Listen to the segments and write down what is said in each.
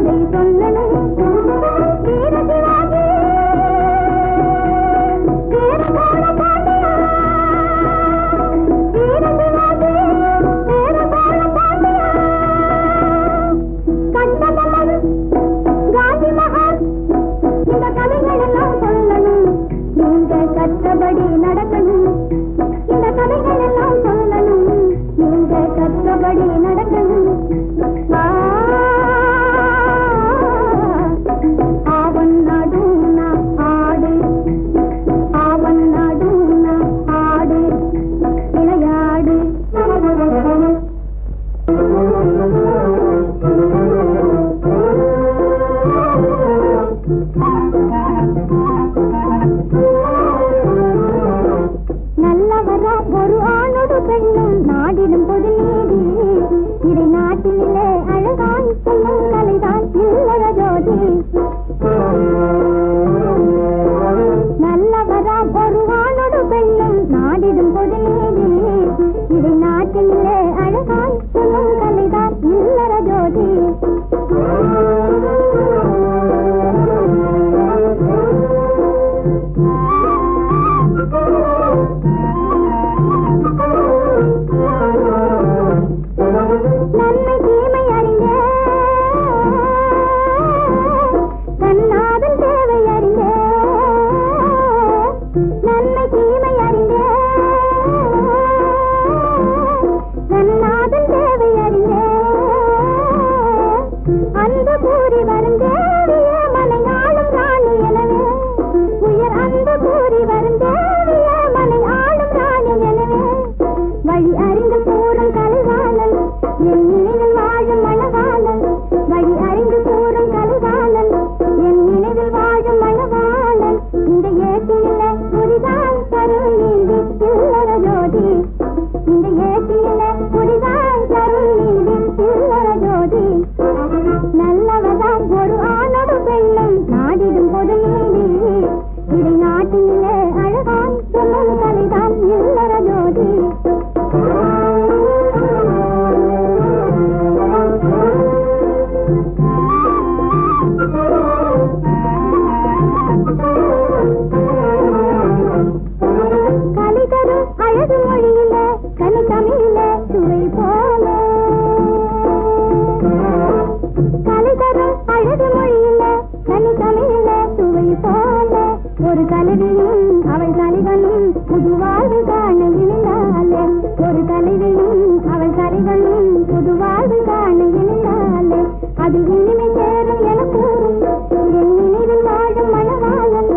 கதை சொல்லணும். வீர சிவாஜி வீர சோழ பாண்டியா, வீர சிவாஜி வீர சோழ பாண்டியா, கண்டபொம்மன் காந்தி மகான், இந்த கதைகள் எல்லாம் சொல்லணும். நீங்க கற்றபடி நடக்கணும். இந்த கதைகள் எல்லாம் சொல்லணும். நீங்க கற்றபடி நடக்கணும். ஆவன் நடுனா ஆடு, ஆவன் நடுனா ஆடு, விளையாடு. நல்லவரா ஒரு ஆணோடு பெண்ணும் நாடிடும் பொது நீதி, இதை நாட்டிலே அழகாய் சொல்லும் கலைதான் இல்லற ஜோதி. நல்லவரா ஒரு ஆணோடு பெண்ணும் நாடிடும் பொது நீதி, இதை நாட்டிலே அழகாய் சொல்லும் கலைதான் இல்லற ஜோதி. நன்மை தீமை அறிந்தே கண்ணாதன் தேவை அறிந்தே, நன்மை தீமை அறிந்தே கண்ணாதன் தேவை அறிந்தே, அன்பு கூறி வருந்தேவிய மனை ஆளும் ராணி எனவே, உயர் அன்பு கூறி வருந்தேவிய மனை ஆளும் ராணி எனவே, வழி அறிந்து கூறும் கலைவாணன் என் நினைவில் வாழும் மணவாளன், வழி அறிந்து கூறும் கலைவாணன் என் நினைவில் வாழும் மணவாளன், இந்த ஏட்டியில புரிதான் தரும் நீதி இல்லற ஜோதி, இந்த ஏட்டியில புரிதான் தரும் நீதி இல்லற ஜோதி. நல்லவதான் ஒரு ஆணோடு பெண்ணும் நாடிடும் பொது நீதி, இதை நாட்டிலே அழகாய் சொல்லும் கலைதான் இல்லற ஜோதி. கலிதரு அழகு மொழியில கனி தமிழில சுவை போல, கலிதரு அழகு மொழியில கனி தமிழில சுவை போல, ஒரு கலவியும் அவள் கலிவனும் புது வாழ்வு காண இணைந்தாலே, ஒரு கலவியும் அவள் கலிவனும் புது வாழ்வு காண இணைந்தாலே, அது இனிமை சேரும் என கூறும் என் நினைவில் வாழும் மணவாளன்,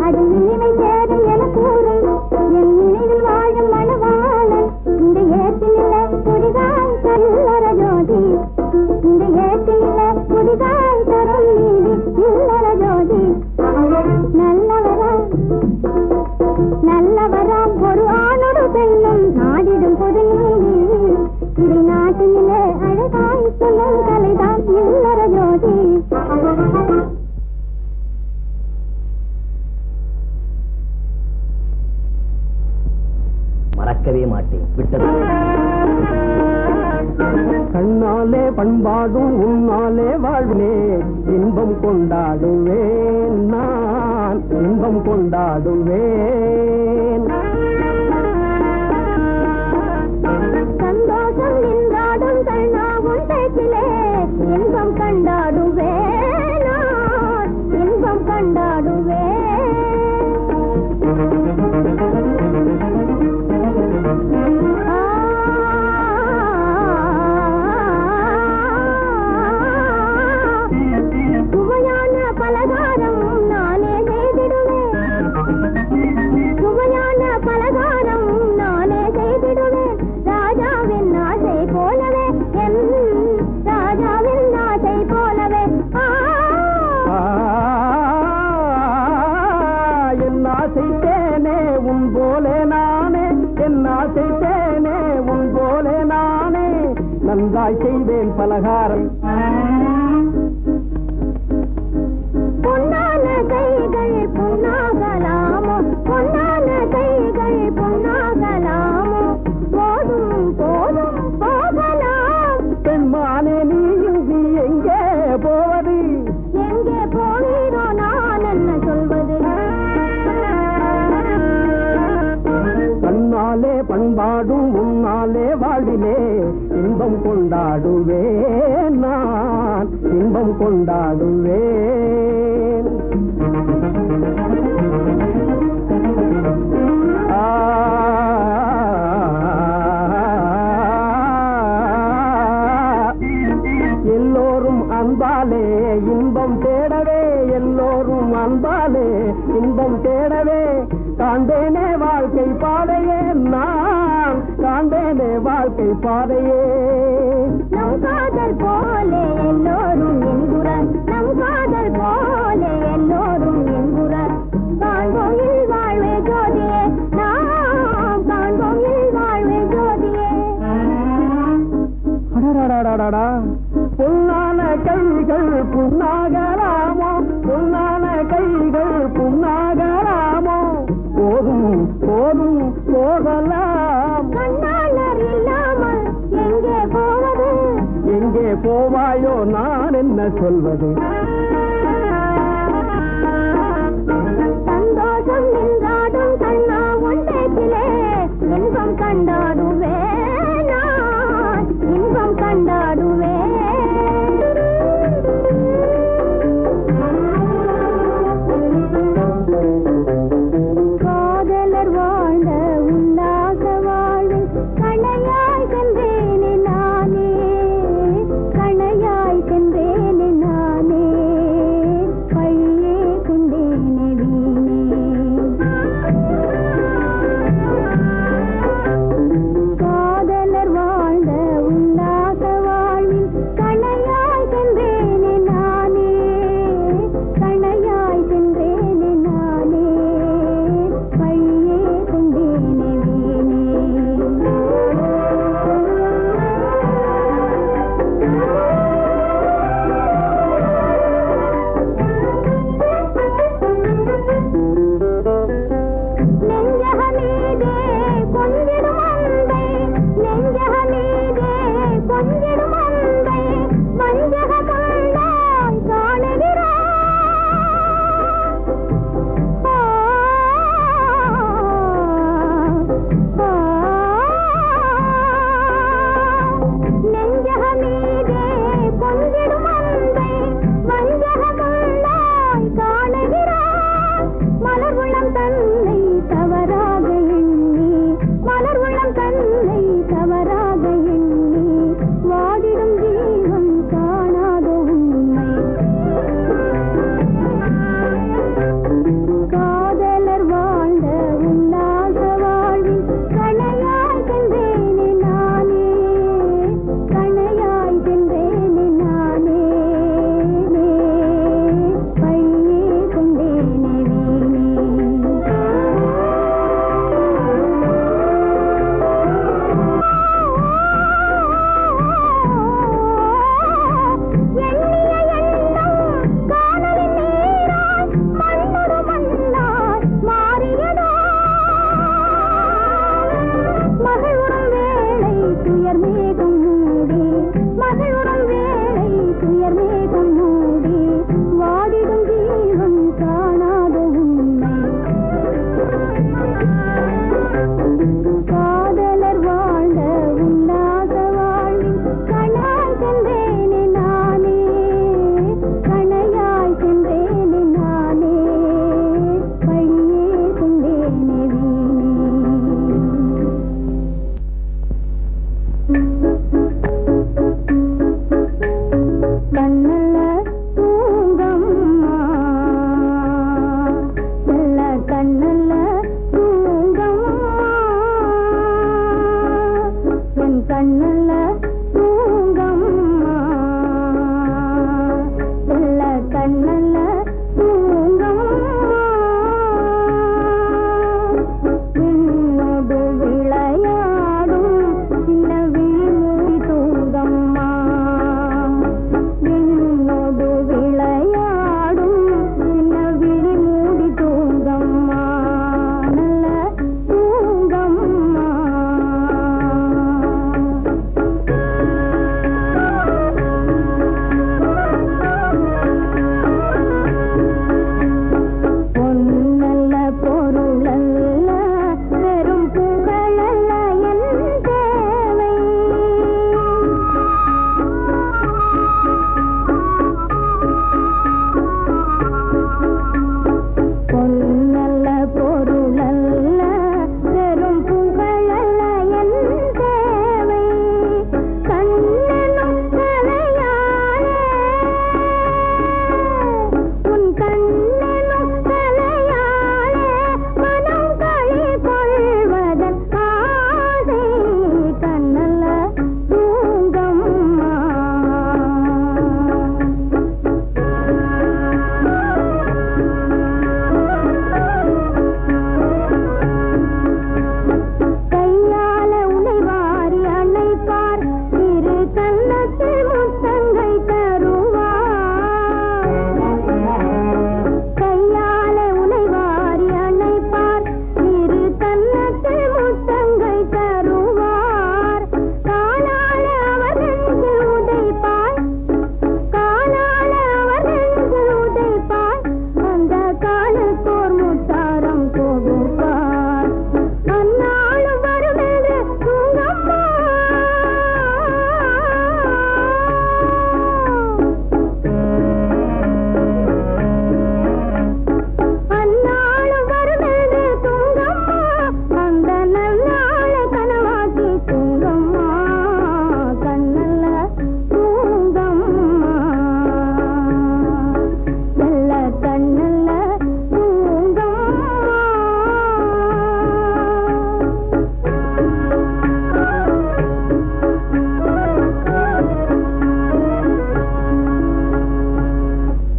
அது இனிமை சேரும் என கூறும் என் நினைவில் வாழும் மணவாளன், இந்த ஏற்றினில புரிதான் இல்லற ஜோதி, இந்த ஏற்றினில புரிதான் தரும் நீதி இல்லற ஜோதி. நல்லவராம் ஒரு ஆணோடு பெண்ணும் நாடிடும் பொது நீதி, இதை நாட்டிலே அழகாய் சொல்லும் கலைதான் இல்லற ஜோதி. மறக்கவே மாட்டேன் விட்டது. கண்ணாலே பண்பாடும் உன்னாலே வாழ்விலே இன்பம் கொண்டாடுவேன், நான் இன்பம் கொண்டாடுவேன். சந்தோஷம் நின்றாடும் கண்ணாவும் பேச்சிலே இன்பம் கண்டாடுவேன், நான் இன்பம் கண்டாடுவேன். சுவையான பலகாரம் நானே செய்திடுவேன், சுவையான பலகாரம் நானே செய்திடுவேன். ராஜாவின் ஆசை போலவே என் ராஜாவின் ஆசை போலவே. என் ஆசை தேனே உன் போலே நானே, என் ஆசை தேனே உன் போலே நானே, நன்றாய் செய்வேன் பலகாரம். பொன்னான கைகள் பொன்னாகலாமோ, பொன்னான கைகள் பொன்னாகலாமோ, போதும் போதும் போகலாம். பெண்மானே நீ எங்கே போவது, பண்பாடும் உன்னாலே வாழ்விலே இன்பம் கொண்டாடுவேன் நான் இன்பம் கொண்டாடுவேன் எல்லோரும் அன்பாலே இன்பம் தேடவே எல்லோரும் அன்பாலே இன்பம் தேடவே காண்பேனே வாழ்க்கை பாதையே நான் காண்பேனே வாழ்க்கை பாதையே நம் காதல் போலே எல்லோரும் என்குறார் நம் காதல் போலே எல்லோரும் என்குறார் காண்போம் இல் வாழ்வே ஜோதியே நாம் காண்போம் இல் வாழ்வே ஜோதியே அடடடடடடா பொன்னான கைகள் புண்ணாகலாமோ பொன்னான கைகள் புண்ணாகலாமோ போதும் போதும் போகலாம் கண்ணாளர் இல்லாமல் எங்கே போவது எங்கே போவாயோ நான் என்ன சொல்வது